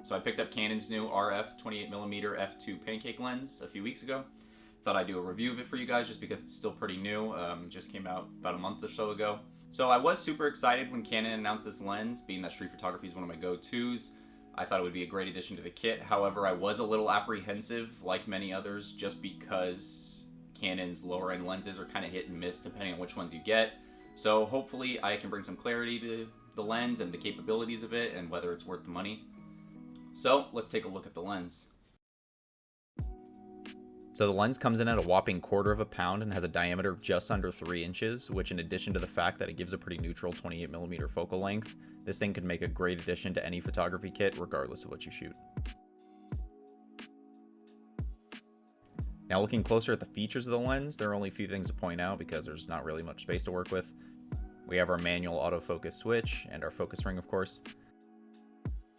So I picked up Canon's new RF 28mm f2 Pancake lens a few weeks ago. Thought I'd do a review of it for you guys just because it's still pretty new. Just came out about a month or so ago. So I was super excited when Canon announced this lens, being that street photography is one of my go-tos. I thought it would be a great addition to the kit. However, I was a little apprehensive, like many others, just because Canon's lower end lenses are kind of hit and miss depending on which ones you get. So hopefully I can bring some clarity to the lens and the capabilities of it and whether it's worth the money. So let's take a look at the lens. So the lens comes in at a whopping 1/4 pound and has a diameter of just under 3 inches, which in addition to the fact that it gives a pretty neutral 28mm focal length, this thing could make a great addition to any photography kit regardless of what you shoot. Now looking closer at the features of the lens, there are only a few things to point out because there's not really much space to work with. We have our manual autofocus switch and our focus ring, of course.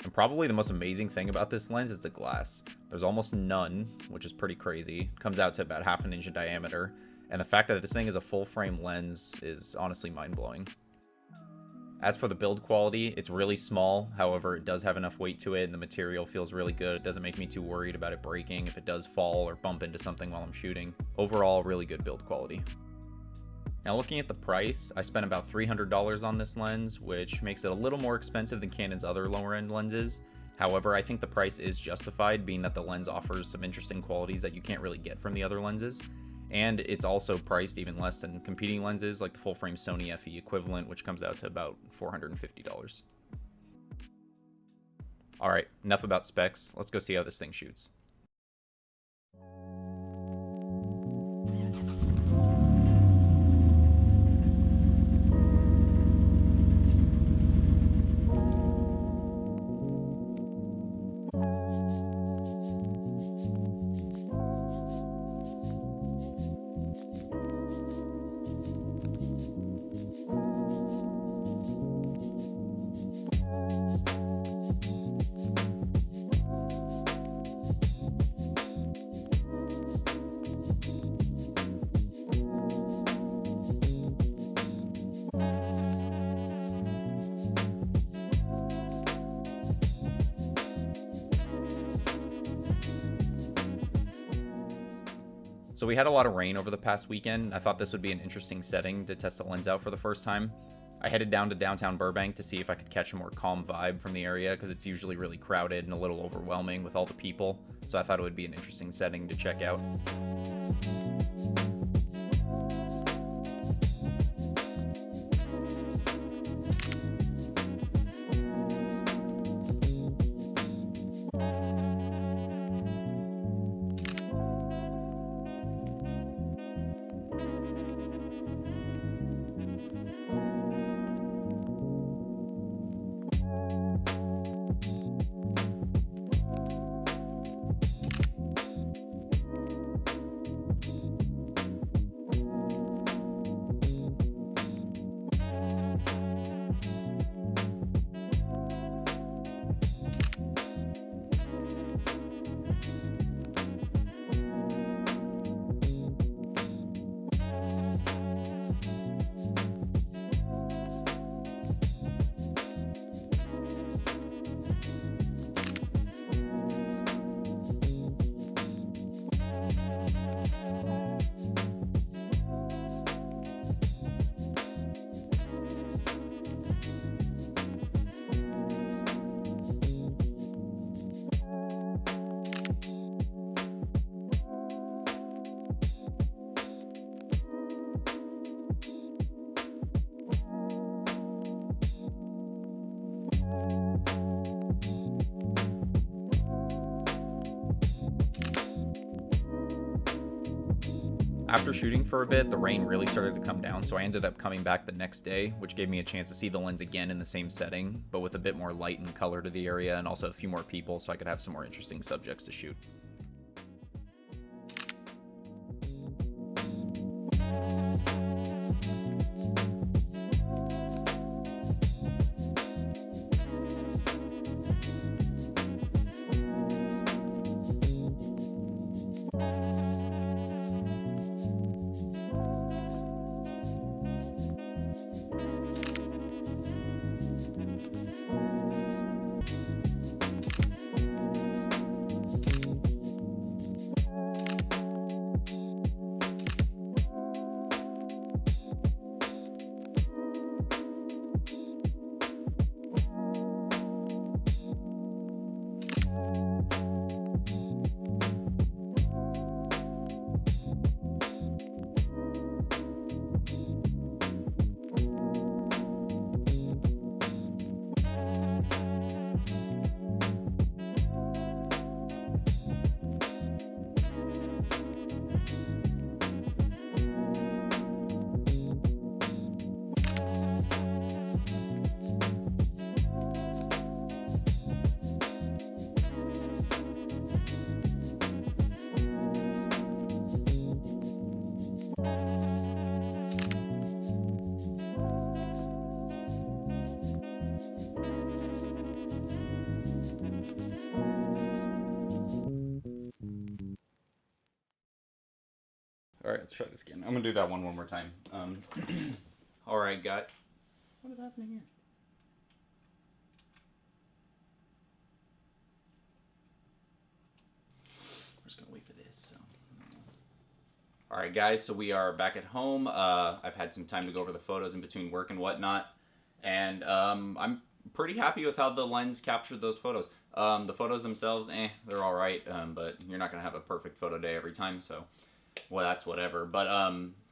And probably the most amazing thing about this lens is the glass. There's almost none, which is pretty crazy. It comes out to about 1/2 inch in diameter, and the fact that this thing is a full frame lens is honestly mind-blowing. As for the build quality, it's really small, however it does have enough weight to it and the material feels really good. It doesn't make me too worried about it breaking if it does fall or bump into something while I'm shooting. Overall, really good build quality. Now looking at the price, I spent about $300 on this lens, which makes it a little more expensive than Canon's other lower end lenses. However, I think the price is justified, being that the lens offers some interesting qualities that you can't really get from the other lenses. And it's also priced even less than competing lenses like the full frame Sony FE equivalent, which comes out to about $450. Alright, enough about specs. Let's go see how this thing shoots. So we had a lot of rain over the past weekend. I thought this would be an interesting setting to test the lens out for the first time. I headed down to downtown Burbank to see if I could catch a more calm vibe from the area because it's usually really crowded and a little overwhelming with all the people. So I thought it would be an interesting setting to check out. After shooting for a bit, the rain really started to come down, so I ended up coming back the next day, which gave me a chance to see the lens again in the same setting, but with a bit more light and color to the area and also a few more people so I could have some more interesting subjects to shoot. All right, let's try this again. I'm gonna do that one more time. All right, guys. What is happening here? We're just gonna wait for this. So. All right, guys. So we are back at home. I've had some time to go over the photos in between work and whatnot, and I'm pretty happy with how the lens captured those photos. The photos themselves, they're all right, but you're not gonna have a perfect photo day every time, so well, that's whatever. But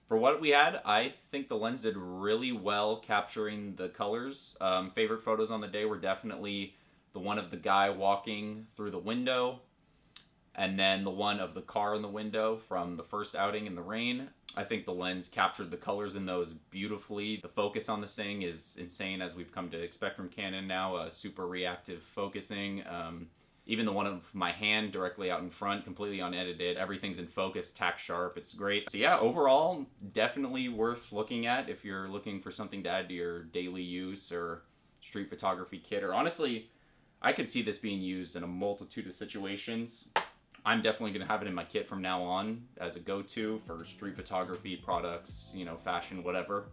for what we had, I think the lens did really well capturing the colors. Favorite photos on the day were definitely the one of the guy walking through the window, and then the one of the car in the window from the first outing in the rain. I think the lens captured the colors in those beautifully. The focus on this thing is insane, as we've come to expect from Canon now. Super reactive focusing. Even the one of my hand directly out in front, completely unedited. Everything's in focus, tack sharp. It's great. So yeah, overall, definitely worth looking at if you're looking for something to add to your daily use or street photography kit. Or honestly, I could see this being used in a multitude of situations. I'm definitely going to have it in my kit from now on as a go-to for street photography, products, you know, fashion, whatever.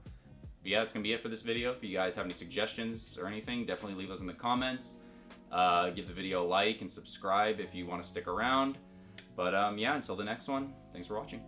But yeah, that's going to be it for this video. If you guys have any suggestions or anything, definitely leave those in the comments. Give the video a like and subscribe if you want to stick around. But yeah, until the next one, thanks for watching.